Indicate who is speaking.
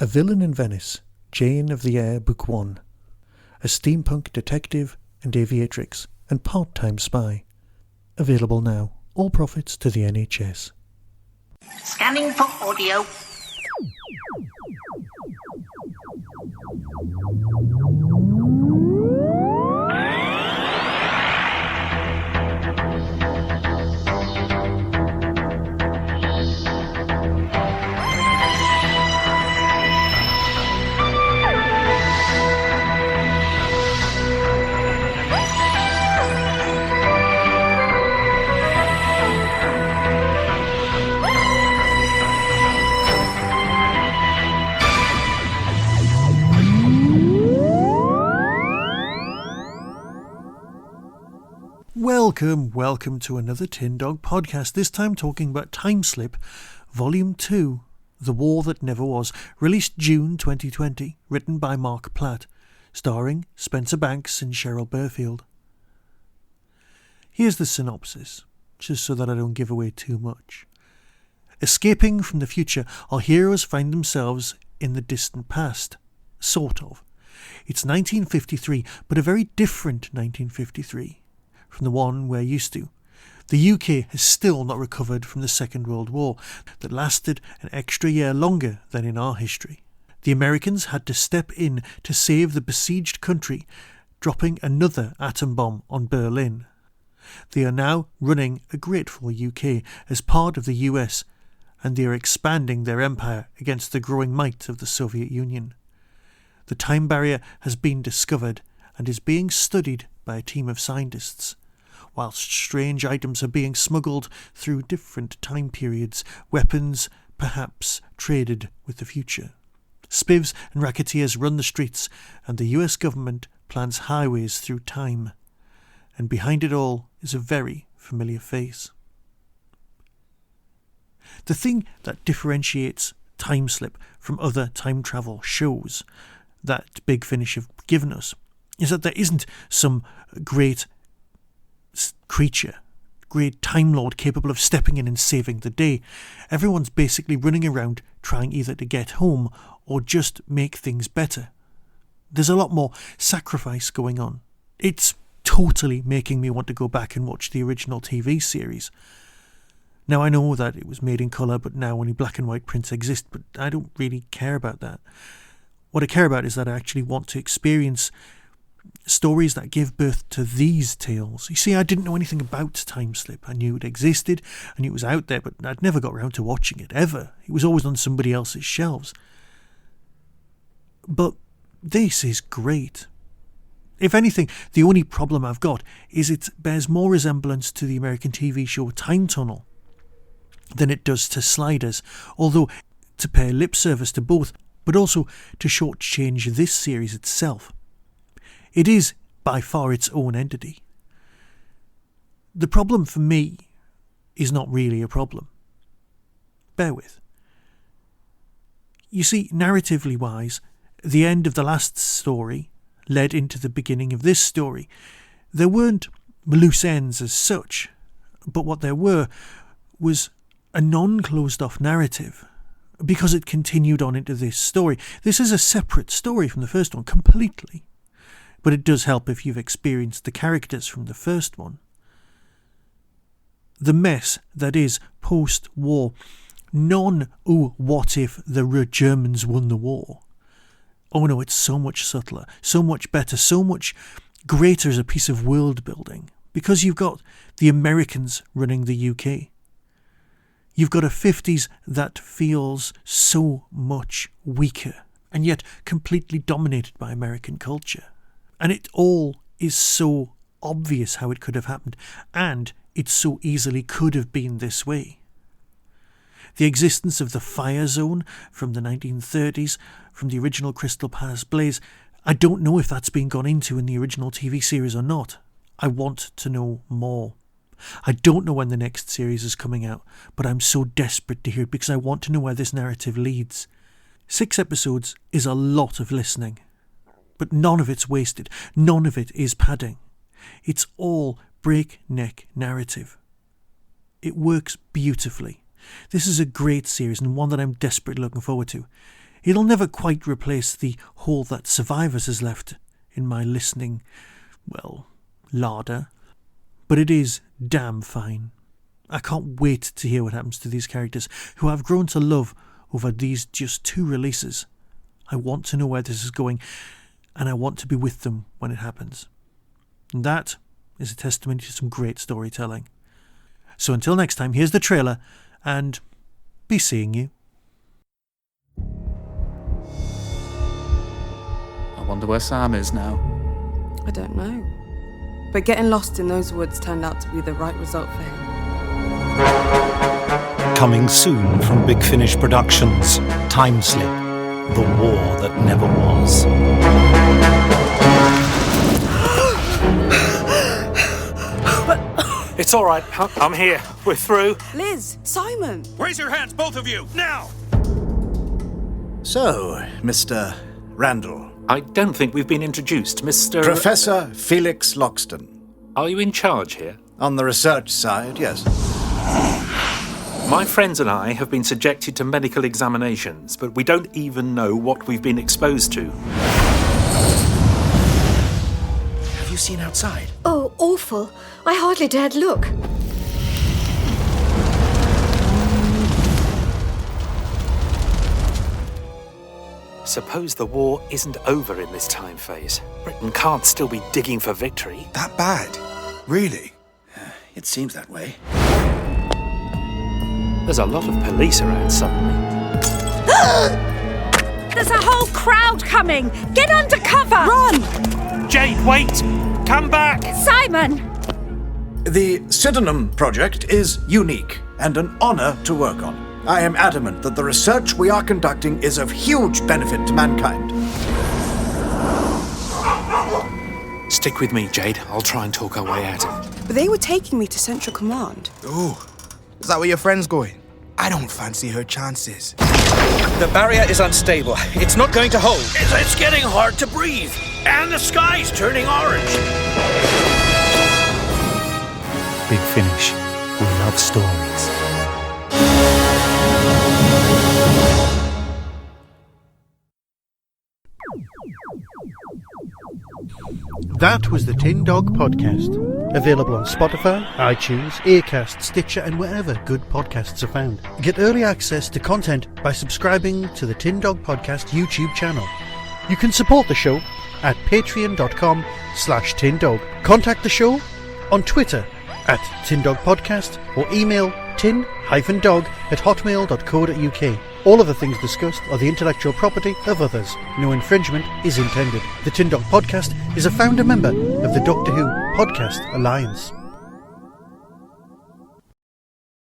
Speaker 1: A Villain in Venice, Jane of the Air, Book 1. A steampunk detective and aviatrix and part-time spy. Available now. All profits to the NHS.
Speaker 2: Scanning for audio.
Speaker 1: Welcome to another Tin Dog podcast, this time talking about Timeslip, Volume 2, The War That Never Was, released June 2020, written by Mark Platt, starring Spencer Banks and Cheryl Burfield. Here's the synopsis, just so that I don't give away too much. Escaping from the future, our heroes find themselves in the distant past. Sort of. It's 1953, but a very different 1953. From the one we're used to. The UK has still not recovered from the Second World War that lasted an extra year longer than in our history. The Americans had to step in to save the besieged country, dropping another atom bomb on Berlin. They are now running a grateful UK as part of the US, and they are expanding their empire against the growing might of the Soviet Union. The time barrier has been discovered and is being studied by a team of scientists. Whilst strange items are being smuggled through different time periods, weapons perhaps traded with the future. Spivs and racketeers run the streets, and the US government plans highways through time. And behind it all is a very familiar face. The thing that differentiates Timeslip from other time travel shows that Big Finish have given us is that there isn't some great creature, great Time Lord capable of stepping in and saving the day. Everyone's basically running around trying either to get home or just make things better. There's a lot more sacrifice going on. It's totally making me want to go back and watch the original TV series. Now I know that it was made in colour, but now only black and white prints exist, but I don't really care about that. What I care about is that I actually want to experience stories that give birth to these tales. You see, I didn't know anything about Timeslip. I knew it existed, I knew it was out there, but I'd never got around to watching it, ever. It was always on somebody else's shelves. But this is great. If anything, the only problem I've got is it bears more resemblance to the American TV show Time Tunnel than it does to Sliders, although to pay lip service to both, but also to shortchange this series itself. It is by far its own entity. The problem for me is not really a problem. Bear with. You see, narratively wise, the end of the last story led into the beginning of this story. There weren't loose ends as such, but what there was a non-closed off narrative, because it continued on into this story. This is a separate story from the first one, completely. But it does help if you've experienced the characters from the first one. The mess that is post-war. What if the Germans won the war? Oh no, it's so much subtler, so much better, so much greater as a piece of world building. Because you've got the Americans running the UK. You've got a 50s that feels so much weaker, and yet completely dominated by American culture. And it all is so obvious how it could have happened, and it so easily could have been this way. The existence of the fire zone from the 1930s, from the original Crystal Palace Blaze, I don't know if that's been gone into in the original TV series or not. I want to know more. I don't know when the next series is coming out, but I'm so desperate to hear it because I want to know where this narrative leads. 6 episodes is a lot of listening. But none of it's wasted. None of it is padding. It's all breakneck narrative. It works beautifully. This is a great series and one that I'm desperately looking forward to. It'll never quite replace the hole that Survivors has left in my listening, larder. But it is damn fine. I can't wait to hear what happens to these characters, who I've grown to love over these just 2 releases. I want to know where this is going, and I want to be with them when it happens. And that is a testimony to some great storytelling. So until next time, here's the trailer, and be seeing you.
Speaker 3: I wonder where Sam is now.
Speaker 4: I don't know. But getting lost in those woods turned out to be the right result for him.
Speaker 5: Coming soon from Big Finish Productions, Timeslip, the war that never was.
Speaker 6: It's all right. I'm here. We're through.
Speaker 4: Liz! Simon!
Speaker 6: Raise your hands, both of you, now!
Speaker 7: So, Mr. Randall.
Speaker 6: I don't think we've been introduced, Mr.
Speaker 7: Professor Felix Loxton.
Speaker 6: Are you in charge here?
Speaker 7: On the research side, yes.
Speaker 6: My friends and I have been subjected to medical examinations, but we don't even know what we've been exposed to.
Speaker 7: Have you seen outside?
Speaker 8: Oh, awful. I hardly dared look.
Speaker 6: Suppose the war isn't over in this time phase. Britain can't still be digging for victory.
Speaker 9: That bad? Really?
Speaker 7: It seems that way.
Speaker 6: There's a lot of police around suddenly.
Speaker 10: There's a whole crowd coming! Get under cover!
Speaker 4: Run!
Speaker 6: Jade, wait! Come back!
Speaker 10: Simon!
Speaker 7: The Sydenham project is unique and an honor to work on. I am adamant that the research we are conducting is of huge benefit to mankind.
Speaker 6: Stick with me, Jade. I'll try and talk our way out.
Speaker 4: But they were taking me to Central Command.
Speaker 9: Ooh, is that where your friend's going? I don't fancy her chances. The barrier is unstable. It's not going to hold.
Speaker 6: It's getting hard to breathe. And the sky's turning orange.
Speaker 5: Big Finish. We love stories.
Speaker 1: That was the Tin Dog Podcast. Available on Spotify, iTunes, Acast, Stitcher, and wherever good podcasts are found. Get early access to content by subscribing to the Tin Dog Podcast YouTube channel. You can support the show at patreon.com/tindog. Contact the show on Twitter at tindogpodcast or email tin-dog@hotmail.co.uk. All of the things discussed are the intellectual property of others. No infringement is intended. The Tin Dog Podcast is a founder member of the Doctor Who Podcast Alliance.